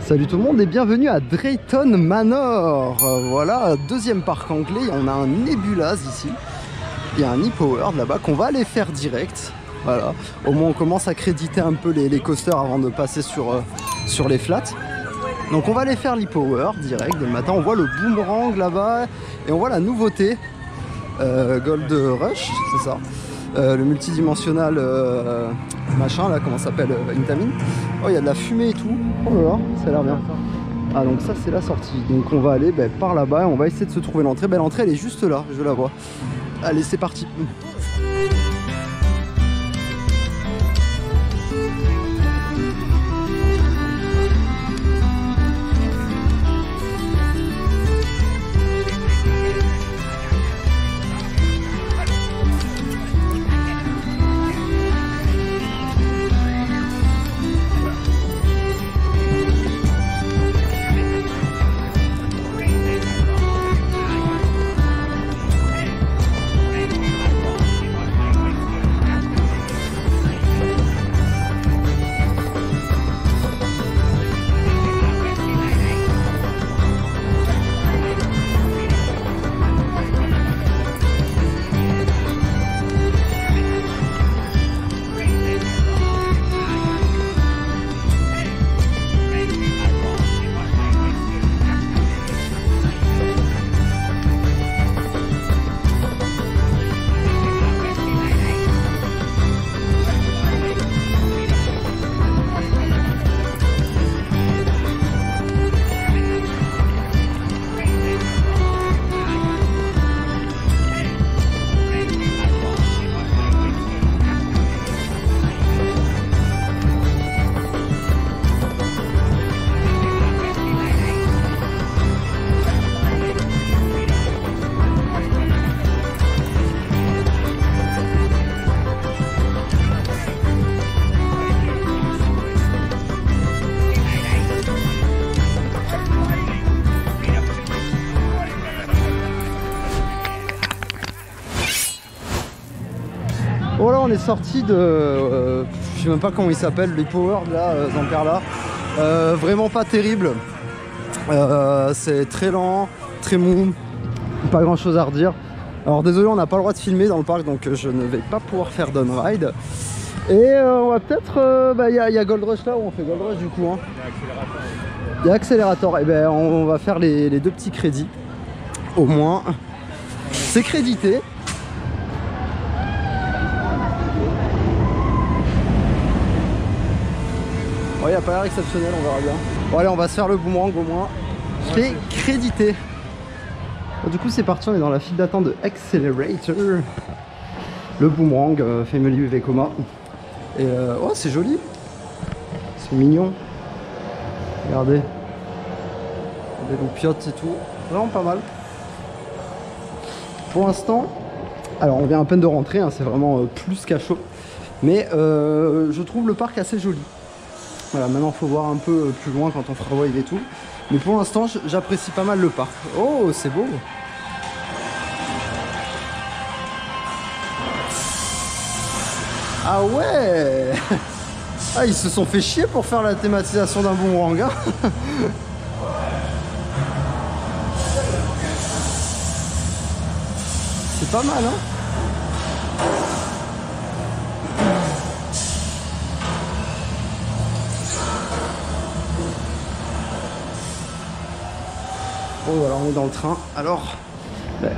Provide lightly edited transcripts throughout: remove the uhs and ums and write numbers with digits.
Salut tout le monde et bienvenue à Drayton Manor. Voilà, deuxième parc anglais, on a un Nebulaz ici. Il y a un e-powered là-bas qu'on va aller faire direct. Voilà, au moins on commence à créditer un peu les coasters avant de passer sur les flats. Donc on va aller faire l'e-powered direct dès le matin. On voit le boomerang là-bas et on voit la nouveauté Gold Rush, c'est ça. Le multidimensionnel machin là, comment ça s'appelle, Intamin. Oh, il y a de la fumée et tout. Oh là là, ça a l'air bien. Ah, donc ça c'est la sortie. Donc on va aller par là-bas et on va essayer de se trouver l'entrée. L'entrée elle est juste là, je la vois. Allez, c'est parti. Voilà, on est sorti de... je sais même pas comment il s'appelle, les Powered là, Zamperla. Vraiment pas terrible. C'est très lent, très mou, pas grand chose à redire. Alors désolé, on n'a pas le droit de filmer dans le parc, donc je ne vais pas pouvoir faire downride. Et on va peut-être... il y a Gold Rush là, où on fait Gold Rush du coup. Hein. Il y a accélérateur. Et ben on va faire les deux petits crédits. Au moins, c'est crédité. Il n'y a pas l'air exceptionnel, on verra bien. Bon allez, on va se faire le boomerang au moins. C'est crédité. Bon, du coup c'est parti, on est dans la file d'attente de Accelerator. Le boomerang, Family Vekoma. Et oh, c'est joli. C'est mignon. Regardez. Des loupiottes et tout. Vraiment pas mal. Pour l'instant, alors on vient à peine de rentrer, hein, c'est vraiment plus qu'à chaud. Mais je trouve le parc assez joli. Voilà, maintenant il faut voir un peu plus loin quand on fera wave et tout. Mais pour l'instant, j'apprécie pas mal le parc. Oh, c'est beau! Ah ouais! Ah, ils se sont fait chier pour faire la thématisation d'un boomerang. Hein. C'est pas mal, hein? Bon voilà, on est dans le train, alors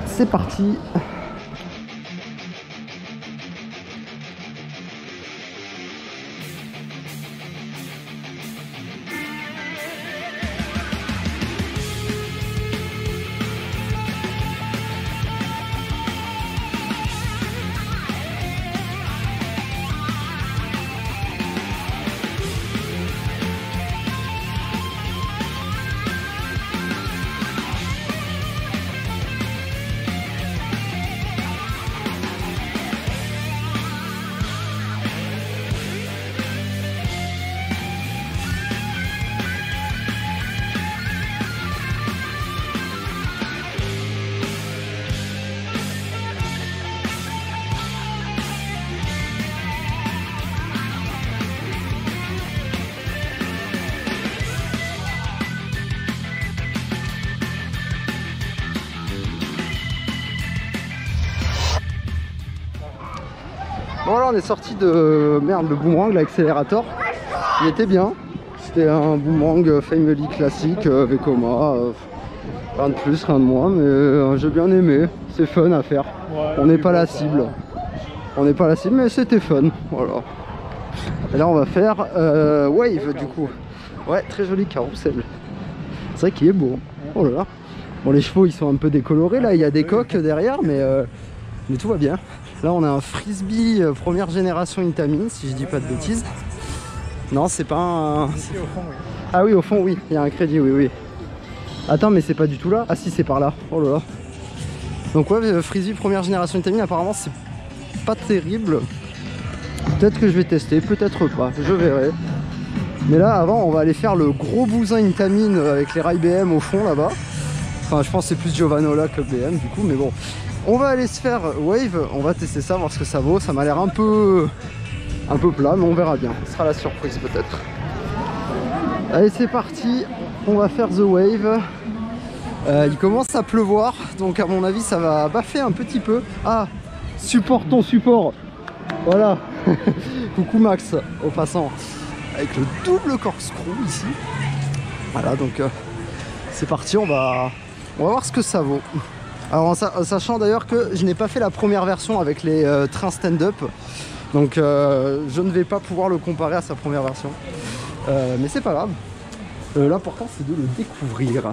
c'est parti. voilà, on est sorti de merde, le boomerang, l'accélérateur. Il était bien. C'était un boomerang Family classique, Vekoma. Rien de plus, rien de moins, mais j'ai bien aimé. C'est fun à faire. Ouais, on n'est pas la cible. On n'est pas la cible, mais c'était fun. Voilà. Et là, on va faire Wave du coup. Ouais, très joli carrousel. C'est vrai qu'il est beau. Oh là là. Bon, les chevaux ils sont un peu décolorés là. Il y a des coques derrière, mais tout va bien. Là, on a un frisbee première génération Intamin, si je dis pas de bêtises. Non, c'est pas un. Ah oui, au fond, oui. Il y a un crédit, oui, oui. Attends, mais c'est pas du tout là. Ah si, c'est par là. Oh là là. Donc ouais, frisbee première génération Intamin, apparemment c'est pas terrible. Peut-être que je vais tester, peut-être pas, je verrai. Mais là, avant, on va aller faire le gros bousin Intamin avec les rails BM au fond là-bas. Enfin, je pense que c'est plus Giovanola que BM du coup, mais bon. On va aller se faire Wave, on va tester ça, voir ce que ça vaut. Ça m'a l'air un peu plat, mais on verra bien. Ce sera la surprise peut-être. Allez, c'est parti, on va faire The Wave. Il commence à pleuvoir, donc à mon avis, ça va baffer un petit peu. Ah, supporte ton support. Voilà. Coucou Max, au passant. Avec le double corkscrew ici. Voilà, donc c'est parti, on va voir ce que ça vaut. Alors en sachant d'ailleurs que je n'ai pas fait la première version avec les trains stand-up. Donc je ne vais pas pouvoir le comparer à sa première version. Mais c'est pas grave. L'important c'est de le découvrir.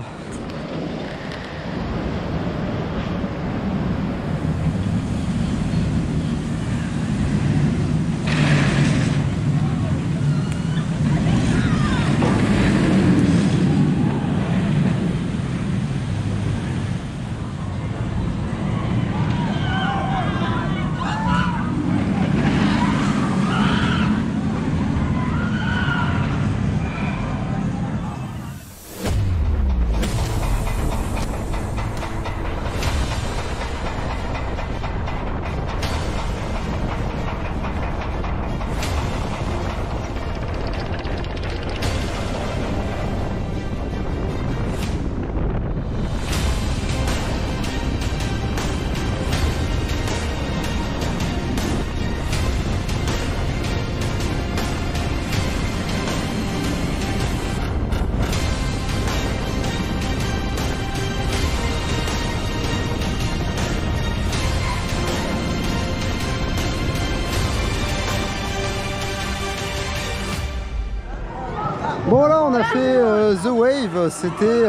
Bon là on a fait The Wave, c'était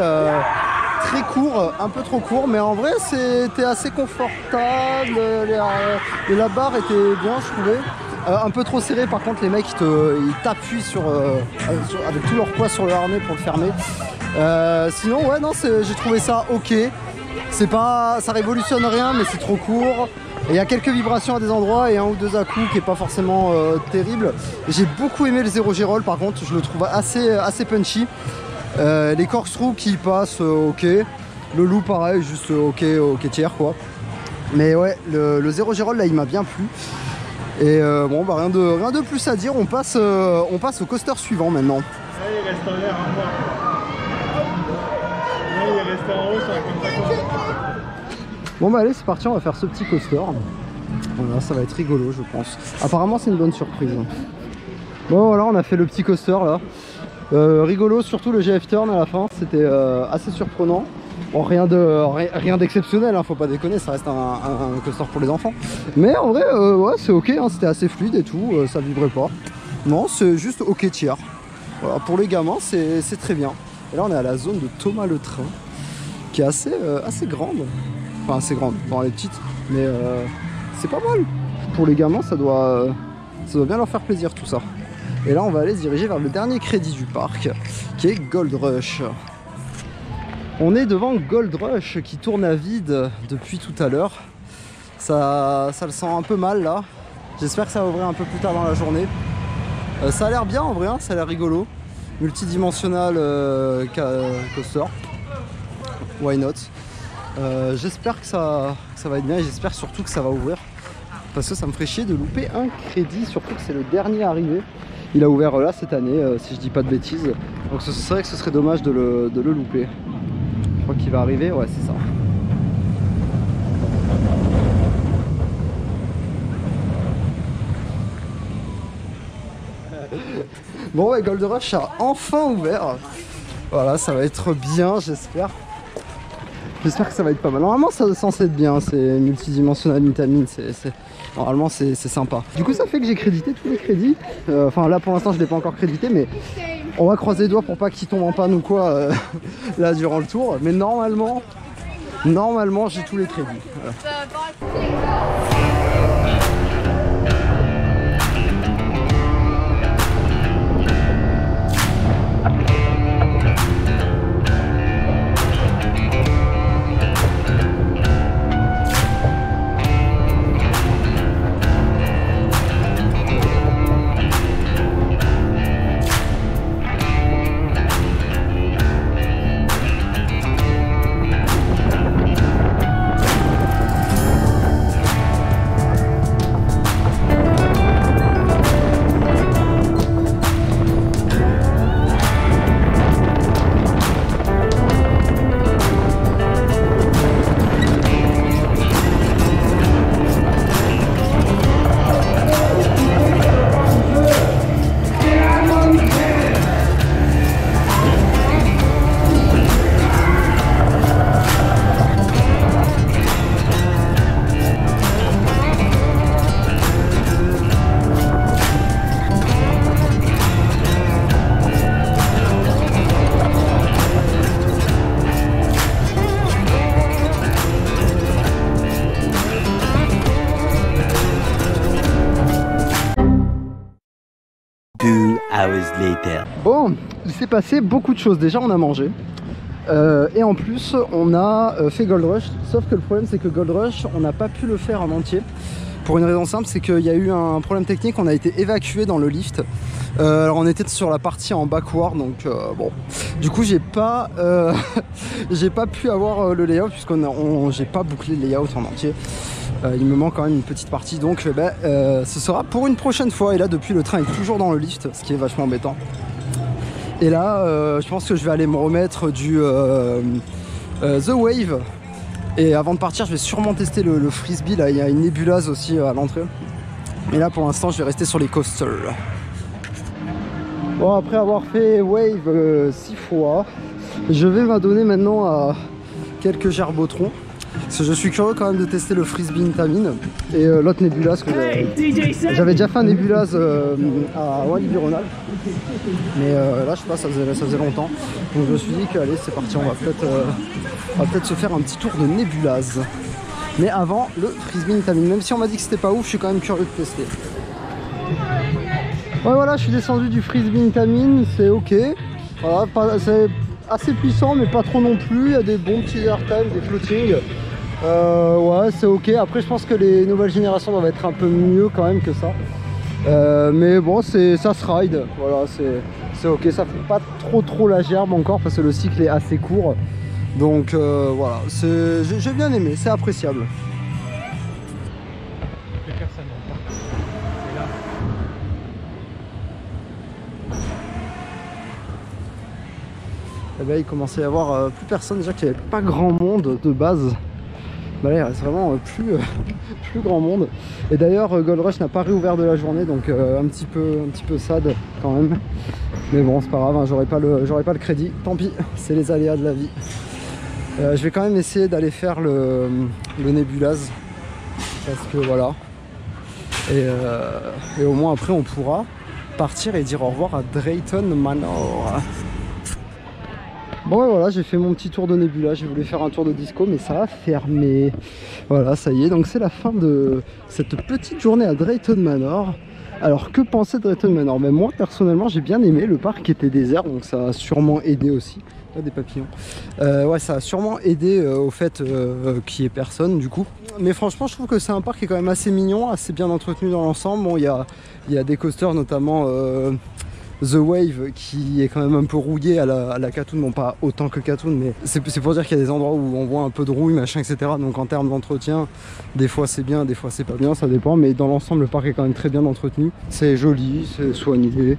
très court, un peu trop court, mais en vrai c'était assez confortable, la barre était bien je trouvais. Un peu trop serré par contre, les mecs ils t'appuient avec tout leur poids sur le harnais pour le fermer. Sinon ouais non, j'ai trouvé ça ok. C'est pas, ça révolutionne rien mais c'est trop court. Il y a quelques vibrations à des endroits et un ou deux à coups qui est pas forcément terrible. J'ai beaucoup aimé le 0 G-Roll par contre, je le trouve assez punchy. Les corkscrews qui passent ok. Le loup pareil, juste ok tiers quoi. Mais ouais, le 0 G-Roll là il m'a bien plu. Et bon bah rien de plus à dire, on passe au coaster suivant maintenant. Là il reste en l'air un peu. Là il est resté en haut sur la comme ça. Bon bah allez c'est parti, on va faire ce petit coaster. Voilà, ça va être rigolo je pense. Apparemment c'est une bonne surprise. Bon voilà, on a fait le petit coaster là. Rigolo, surtout le GF Turn à la fin, c'était assez surprenant. Bon rien d'exceptionnel, hein, faut pas déconner, ça reste un coaster pour les enfants. Mais en vrai ouais c'est ok, hein, c'était assez fluide et tout, ça vibrait pas. Non c'est juste ok tiers. Voilà, pour les gamins c'est très bien. Et là on est à la zone de Thomas le Train, qui est assez grande. Enfin assez grande, bon elle est petite, mais c'est pas mal. Pour les gamins ça doit bien leur faire plaisir tout ça. Et là on va aller se diriger vers le dernier crédit du parc, qui est Gold Rush. On est devant Gold Rush qui tourne à vide depuis tout à l'heure. Ça le sent un peu mal là. J'espère que ça va ouvrir un peu plus tard dans la journée. Ça a l'air bien en vrai, hein, ça a l'air rigolo. Multidimensional coaster. Why not? J'espère que ça va être bien et j'espère surtout que ça va ouvrir. Parce que ça me ferait chier de louper un crédit, surtout que c'est le dernier arrivé. Il a ouvert là cette année, si je dis pas de bêtises. Donc c'est vrai que ce serait dommage de le louper. Je crois qu'il va arriver, ouais c'est ça. Bon ouais, Gold Rush a enfin ouvert. Voilà, ça va être bien, j'espère. J'espère que ça va être pas mal. Normalement, ça est censé être bien, c'est multidimensionnel Intamin, normalement c'est sympa. Du coup, ça fait que j'ai crédité tous les crédits. Enfin là, pour l'instant, je l'ai pas encore crédité, mais on va croiser les doigts pour pas qu'il tombe en panne ou quoi là durant le tour. Mais normalement, j'ai tous les crédits. Voilà. Bon, il s'est passé beaucoup de choses. Déjà, on a mangé. Et en plus, on a fait Gold Rush. Sauf que le problème, c'est que Gold Rush, on n'a pas pu le faire en entier. Pour une raison simple, c'est qu'il y a eu un problème technique. On a été évacué dans le lift. Alors, on était sur la partie en backward. Donc, bon. Du coup, j'ai pas pu avoir le layout. J'ai pas bouclé le layout en entier. Il me manque quand même une petite partie, donc ce sera pour une prochaine fois. Et là, depuis, le train est toujours dans le lift, ce qui est vachement embêtant. Et là, je pense que je vais aller me remettre du The Wave. Et avant de partir, je vais sûrement tester le frisbee. Là, il y a une nébulase aussi à l'entrée. Et là, pour l'instant, je vais rester sur les coasters. Bon, après avoir fait Wave 6 fois, je vais m'adonner maintenant à quelques gerbotrons. Parce que je suis curieux quand même de tester le frisbee Intamin et l'autre nébulase que j'avais déjà fait un nébulase à Walibi Rhône-Alpes, mais là je sais pas, ça faisait longtemps, donc je me suis dit que allez, c'est parti, on va peut-être se faire un petit tour de nébulase, mais avant le frisbee Intamin. Même si on m'a dit que c'était pas ouf, je suis quand même curieux de tester. Ouais, voilà, je suis descendu du frisbee Intamin, c'est ok, voilà, c'est assez puissant mais pas trop non plus. Il y a des bons petits airtime, des floatings. Ouais, c'est ok. Après, je pense que les nouvelles générations doivent être un peu mieux quand même que ça. Mais bon, ça se ride. Voilà, c'est ok. Ça fait pas trop la gerbe encore parce que le cycle est assez court. Donc voilà, j'ai bien aimé, c'est appréciable. Et ben, il commençait à y avoir plus personne, déjà qu'il n'y avait pas grand monde de base. Bah là, il reste vraiment plus grand monde. Et d'ailleurs, Gold Rush n'a pas réouvert de la journée, donc un petit peu sad quand même. Mais bon, c'est pas grave, hein, j'aurai pas le crédit. Tant pis, c'est les aléas de la vie. Je vais quand même essayer d'aller faire le nébulase. Parce que voilà. Et au moins après, on pourra partir et dire au revoir à Drayton Manor. Bon, ouais, voilà, j'ai fait mon petit tour de Nebula. J'ai voulu faire un tour de disco, mais ça a fermé. Voilà, ça y est. Donc, c'est la fin de cette petite journée à Drayton Manor. Alors, que penser de Drayton Manor? Mais moi, personnellement, j'ai bien aimé. Le parc était désert, donc ça a sûrement aidé aussi. Là, des papillons. Ouais, ça a sûrement aidé au fait qu'il n'y ait personne, du coup. Mais franchement, je trouve que c'est un parc qui est quand même assez mignon, assez bien entretenu dans l'ensemble. Bon, il y a des coasters, notamment The Wave, qui est quand même un peu rouillé à la Katoon, bon pas autant que Katoon, mais c'est pour dire qu'il y a des endroits où on voit un peu de rouille, machin, etc. Donc en termes d'entretien, des fois c'est bien, des fois c'est pas bien, ça dépend, mais dans l'ensemble le parc est quand même très bien entretenu. C'est joli, c'est soigné,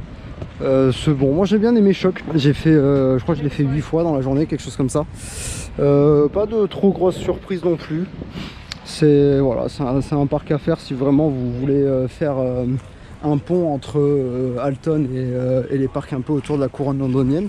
c'est bon. Moi j'ai bien aimé Choc, j'ai fait, je crois que je l'ai fait 8 fois dans la journée, quelque chose comme ça. Pas de trop grosses surprises non plus. Voilà, c'est un parc à faire si vraiment vous voulez faire un pont entre Alton et les parcs un peu autour de la couronne londonienne.